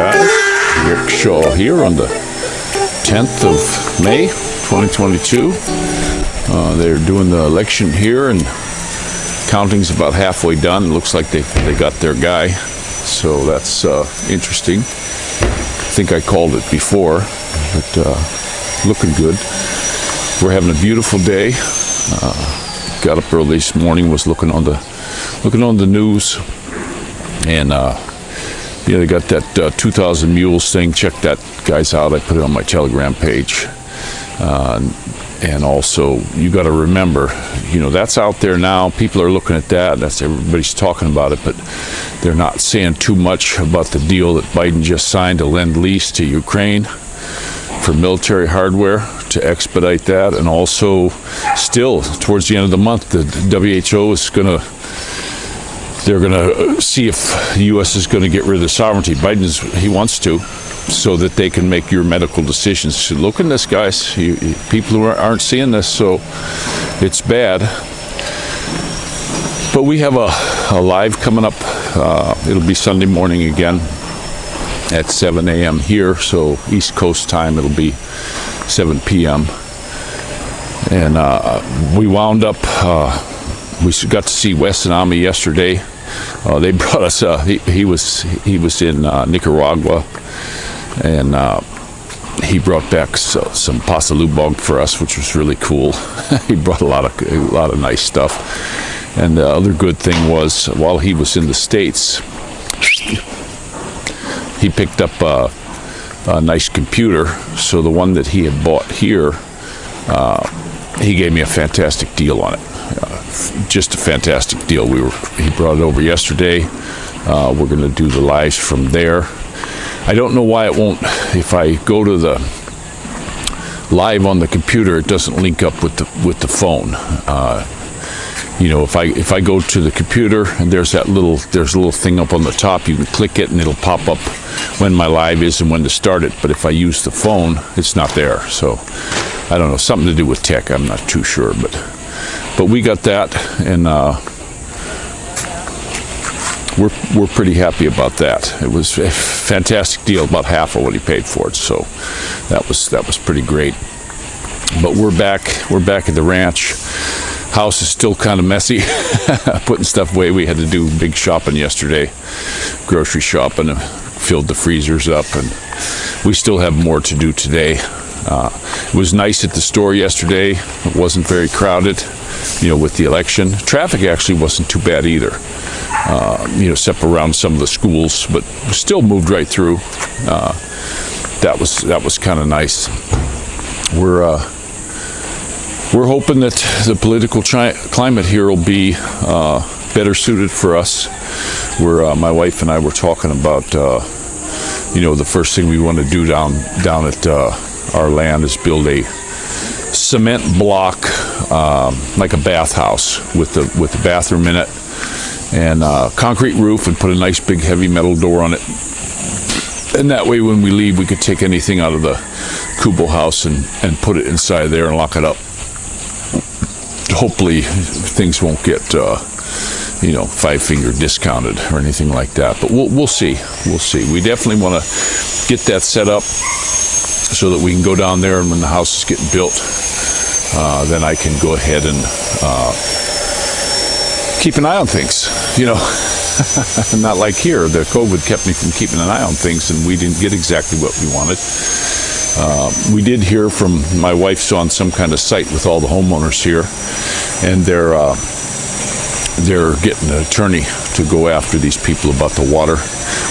guys. Rick Shaw here on the 10th of May, 2022. They're doing the election here, and counting's about halfway done. It looks like they got their guy, so that's interesting. I think I called it before, but looking good. We're having a beautiful day. Got up early this morning, was looking on the news, and they got that 2,000 mules thing. Check that, guys, out. I put it on my Telegram page. And also, you got to remember, that's out there now. People are looking at that. That's everybody's talking about it, but they're not saying too much about the deal that Biden just signed to lend lease to Ukraine for military hardware to expedite that. And also, still towards the end of the month, the WHO is they're going to see if the U.S. is going to get rid of the sovereignty. He wants to, so that they can make your medical decisions. So look at this, guys. People who aren't seeing this, so it's bad. But we have a live coming up. It'll be Sunday morning again at 7 a.m. here, so East Coast time, it'll be 7 p.m. And we wound up, we got to see Wes and Ami yesterday. They brought us, he was in Nicaragua, and he brought back some pasalubong for us, which was really cool. He brought a lot of nice stuff. And the other good thing was, while he was in the States, he picked up a nice computer. So the one that he had bought here, he gave me a fantastic deal on it. Just a fantastic deal. He brought it over yesterday. We're going to do the lives from there. I don't know why it won't. If I go to the live on the computer, it doesn't link up with the phone. If I go to the computer and there's a little thing up on the top, you can click it and it'll pop up when my live is and when to start it. But if I use the phone, it's not there. So I don't know, something to do with tech. I'm not too sure, but we got that, and we're pretty happy about that. It was a fantastic deal, about half of what he paid for it. So that was pretty great. But we're back at the ranch. House is still kind of messy. Putting stuff away. We had to do big shopping yesterday, grocery shopping, and filled the freezers up, and we still have more to do today. It was nice at the store yesterday. It wasn't very crowded, with the election. Traffic actually wasn't too bad either, except around some of the schools, but still moved right through. That was kind of nice. We're hoping that the political climate here will be better suited for us. My wife and I were talking about, the first thing we want to do down at our land is build a cement block, like a bathhouse with the bathroom in it, and concrete roof, and put a nice big heavy metal door on it. And that way, when we leave, we could take anything out of the Kubo house and put it inside there and lock it up. Hopefully, things won't get, 5-finger discounted or anything like that. But we'll see. We'll see. We definitely want to get that set up so that we can go down there, and when the house is getting built, then I can go ahead and keep an eye on things. Not like here. The COVID kept me from keeping an eye on things, and we didn't get exactly what we wanted. We did hear from my wife's on some kind of site with all the homeowners here, and they're getting an attorney to go after these people about the water.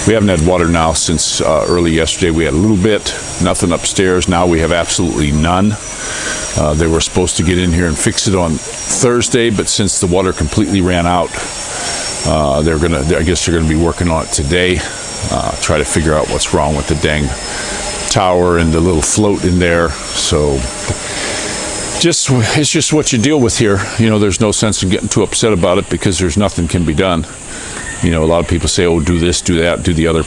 We haven't had water now since early yesterday. We had a little bit, nothing upstairs. Now we have absolutely none. They were supposed to get in here and fix it on Thursday, but since the water completely ran out, I guess they're gonna be working on it today. Try to figure out what's wrong with the dang tower and the little float in there. So it's just what you deal with here. There's no sense in getting too upset about it, because there's nothing can be done. A lot of people say, oh, do this, do that, do the other.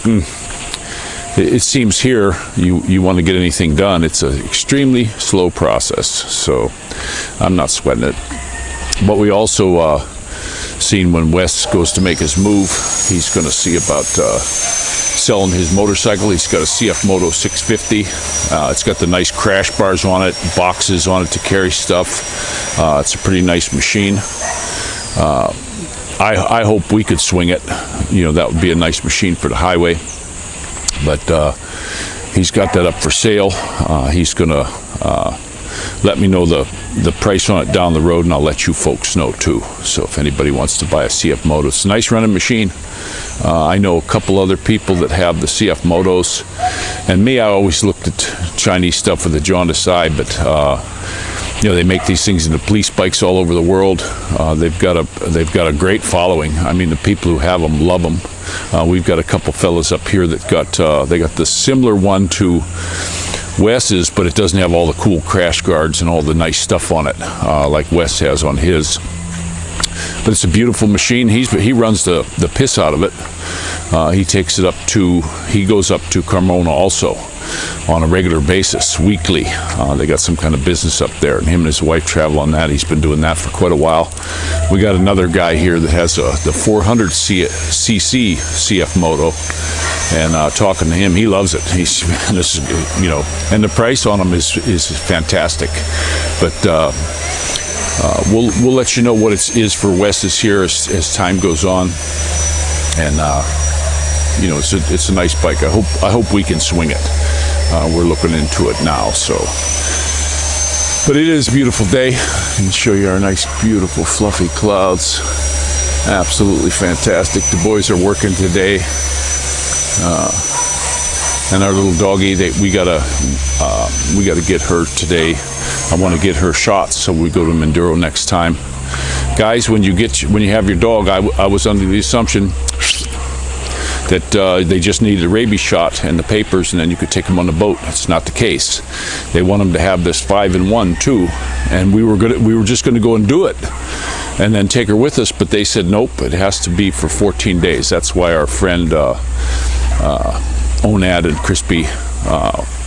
It seems here, you want to get anything done, it's an extremely slow process. So I'm not sweating it. But we also seen when Wes goes to make his move, he's going to see about selling his motorcycle. He's got a CF Moto 650. It's got the nice crash bars on it, boxes on it to carry stuff. It's a pretty nice machine. I hope we could swing it. That would be a nice machine for the highway. But he's got that up for sale. He's going to let me know the price on it down the road, and I'll let you folks know too. So if anybody wants to buy a CF Moto, it's a nice running machine. I know a couple other people that have the CF Motos, and me, I always looked at Chinese stuff with a jaundiced eye, but they make these things into police bikes all over the world. They've got a great following. I mean, the people who have them love them. We've got a couple fellas up here that got the similar one to Wes's, but it doesn't have all the cool crash guards and all the nice stuff on it like Wes has on his. But it's a beautiful machine. He runs the piss out of it. He goes up to Carmona also on a regular basis, weekly. They got some kind of business up there, and him and his wife travel on that. He's been doing that for quite a while. We got another guy here that has the 400cc CF Moto, and talking to him, he loves it. And the price on them is fantastic. But we'll let you know what it is for Wes's here as time goes on, and it's a nice bike. I hope we can swing it. We're looking into it now. But it is a beautiful day. I can show you our nice, beautiful, fluffy clouds. Absolutely fantastic. The boys are working today, and our little doggie. We gotta get her today. I want to get her shots, so we go to Minduro next time. Guys, when you have your dog, I was under the assumption that they just needed a rabies shot and the papers, and then you could take them on the boat. That's not the case. They want them to have this 5-in-1 too, and we were just going to go and do it, and then take her with us. But they said nope, it has to be for 14 days. That's why our friend Onad and Crispy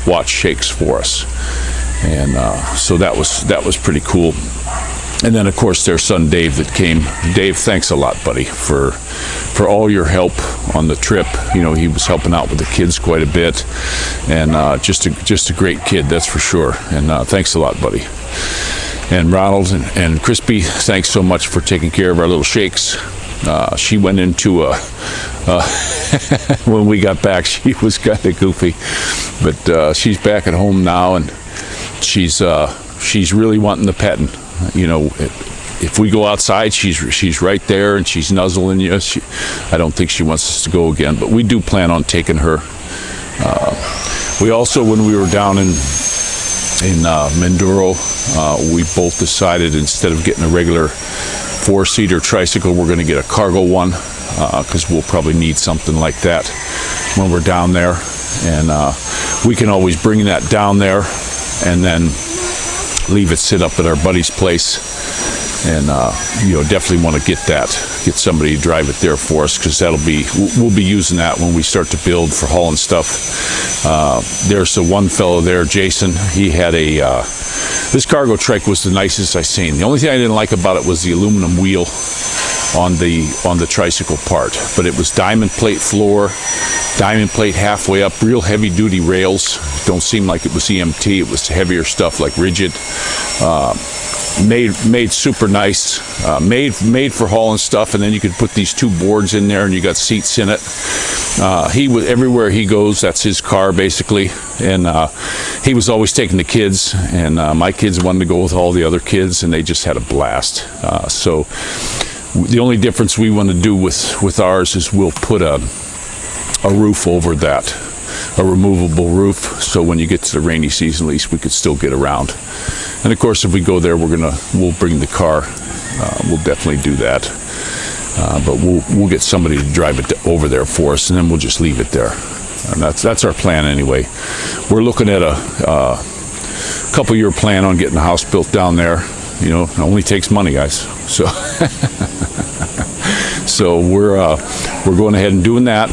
watch shakes for us, and so that was pretty cool. And then, of course, their son Dave that came. Dave, thanks a lot, buddy, for all your help on the trip. He was helping out with the kids quite a bit, and just a great kid, that's for sure. And thanks a lot, buddy. And Ronald and Crispy, thanks so much for taking care of our little shakes. She went into when we got back, she was kind of goofy, but she's back at home now, and she's really wanting the petting. If we go outside, she's right there, and she's nuzzling you. I don't think she wants us to go again, but we do plan on taking her. We also, when we were down in Minduro, we both decided, instead of getting a regular 4-seater tricycle, we're going to get a cargo one, because we'll probably need something like that when we're down there, and we can always bring that down there and then leave it sit up at our buddy's place. And definitely want to get somebody to drive it there for us, because we'll be using that when we start to build for hauling stuff. There's the one fellow there, Jason. He had this cargo trike was the nicest I seen. The only thing I didn't like about it was the aluminum wheel on the tricycle part, but it was diamond plate floor, diamond plate halfway up, real heavy duty rails. Don't seem like it was EMT. It was heavier stuff, like rigid. Made super nice, made for hauling stuff, and then you could put these 2 boards in there, and you got seats in it. Everywhere he goes, that's his car basically, and he was always taking the kids, and my kids wanted to go with all the other kids, and they just had a blast. So the only difference we want to do with ours is we'll put a roof over that, a removable roof, so when you get to the rainy season, at least we could still get around. And of course, if we go there, we'll bring the car. We'll definitely do that. But we'll get somebody to drive it over there for us, and then we'll just leave it there. And that's our plan anyway. We're looking at a couple-year plan on getting a house built down there. It only takes money, guys. So so we're going ahead and doing that.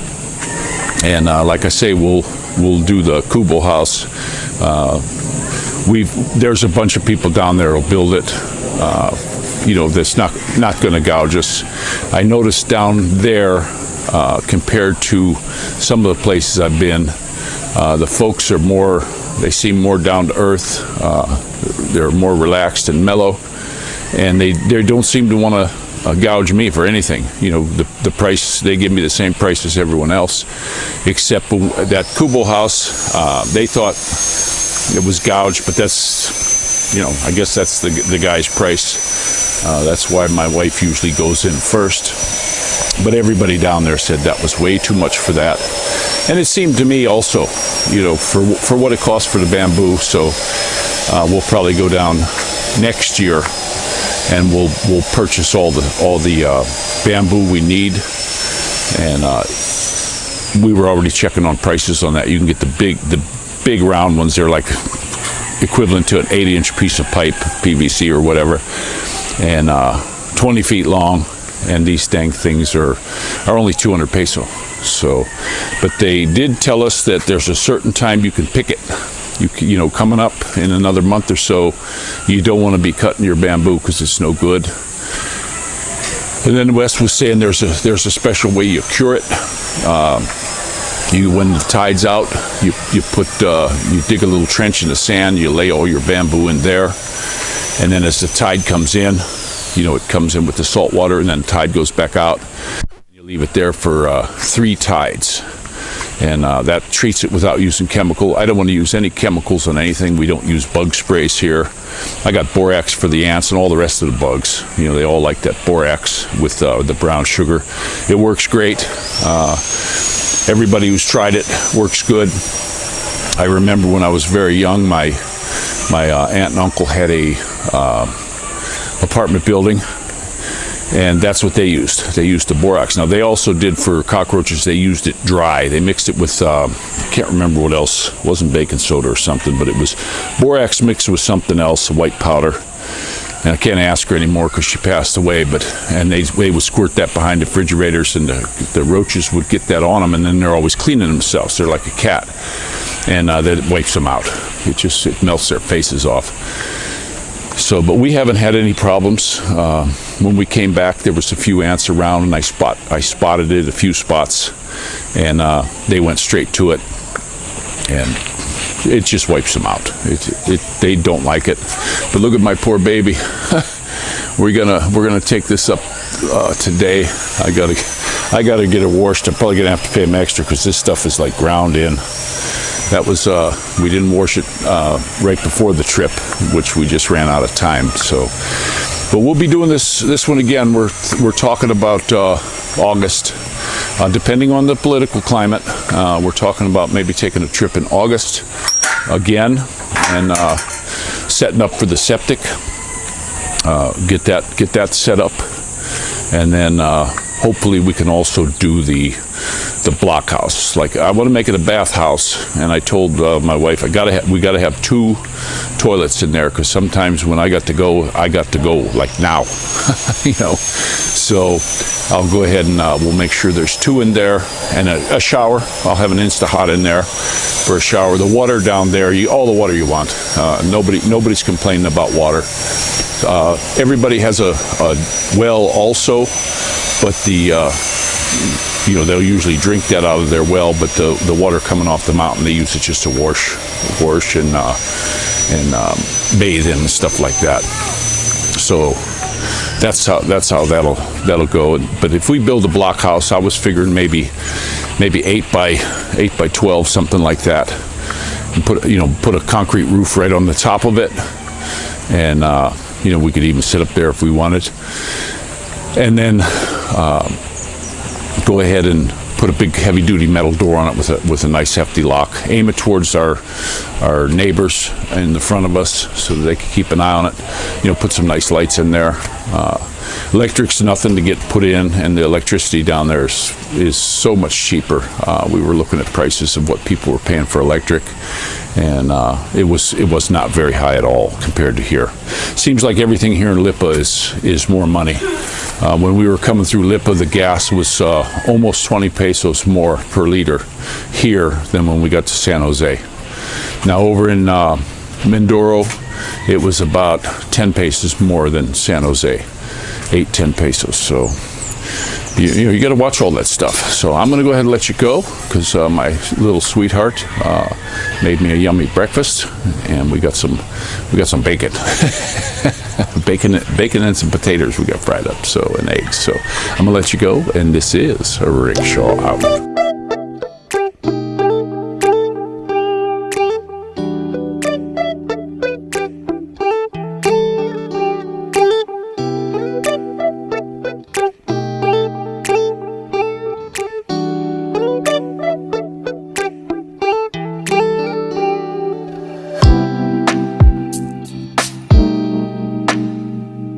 And like I say, we'll do the Kubo house. There's a bunch of people down there who'll build it. That's not going to gouge us. I noticed down there compared to some of the places I've been. The folks are they seem more down to earth. They're more relaxed and mellow, and they don't seem to want to gouge me for anything. You know, the price, they give me the same price as everyone else, except that Kubo house, they thought it was gouged, but that's, you know, I guess that's the guy's price. That's why my wife usually goes in first. But everybody down there said that was way too much for that. And it seemed to me also, you know, for what it costs for the bamboo. So we'll probably go down next year and we'll purchase all the bamboo we need. And we were already checking on prices on that. You can get the big round ones. They're like equivalent to an 80-inch piece of pipe, PVC or whatever, and 20 feet long. And these dang things are only 200 peso. So, but they did tell us that there's a certain time you can pick it. You know, coming up in another month or so, you don't want to be cutting your bamboo because it's no good. And then Wes was saying there's a special way you cure it. When the tide's out, you dig a little trench in the sand, you lay all your bamboo in there, and then as the tide comes in, you know, it comes in with the salt water, and then the tide goes back out. You leave it there for 3 tides, and that treats it without using chemical. I don't want to use any chemicals on anything. We don't use bug sprays here. I got borax for the ants and all the rest of the bugs. You know, they all like that borax with the brown sugar. It works great. Everybody who's tried it works good. I remember when I was very young, my aunt and uncle had a apartment building, and that's what they used. They used the borax. Now, they also did for cockroaches, they used it dry. They mixed it with, I can't remember what else. It wasn't baking soda or something, but it was borax mixed with something else, white powder. And I can't ask her anymore because she passed away, and they would squirt that behind the refrigerators, and the roaches would get that on them, and then they're always cleaning themselves. They're like a cat, and then it wipes them out. It melts their faces off. So, but we haven't had any problems. When we came back, there was a few ants around, and I spotted it a few spots, and they went straight to it, and it just wipes them out. They don't like it. But look at my poor baby. We're gonna take this up today. I gotta get it washed. I'm probably gonna have to pay them extra because this stuff is like ground in. That was we didn't wash it right before the trip, which we just ran out of time. So, but we'll be doing this one again. We're talking about August, depending on the political climate. We're talking about maybe taking a trip in August again and setting up for the septic. Get that set up, and then hopefully we can also do the blockhouse. Like, I want to make it a bathhouse, and I told my wife we got to have 2 toilets in there, because sometimes when I got to go like now. You know, so I'll go ahead and we'll make sure there's 2 in there, and a shower. I'll have an Insta-Hot in there for a shower. The water down there, all the water you want. Nobody's complaining about water. Everybody has a well also, but you know, they'll usually drink that out of their well, but the water coming off the mountain, they use it just to wash and bathe in and stuff like that. So that's how that'll go. But if we build a block house, I was figuring maybe 8 by 12, something like that, and put a concrete roof right on the top of it, and you know, we could even sit up there if we wanted, and then go ahead and put a big heavy-duty metal door on it with a nice hefty lock. Aim it towards our neighbors in the front of us so that they can keep an eye on it. You know, put some nice lights in there. Electric's nothing to get put in, and the electricity down there is so much cheaper. We were looking at prices of what people were paying for electric, and it was not very high at all compared to here. Seems like everything here in Lipa is more money. When we were coming through Lipa, the gas was almost 20 pesos more per liter here than when we got to San Jose. Now over in Mindoro, it was about 10 pesos more than San Jose, 8-10 pesos. So you got to watch all that stuff. So I'm going to go ahead and let you go because my little sweetheart made me a yummy breakfast, and we got some bacon, bacon and some potatoes we got fried up, and eggs. So I'm going to let you go, and this is Rickshaw out.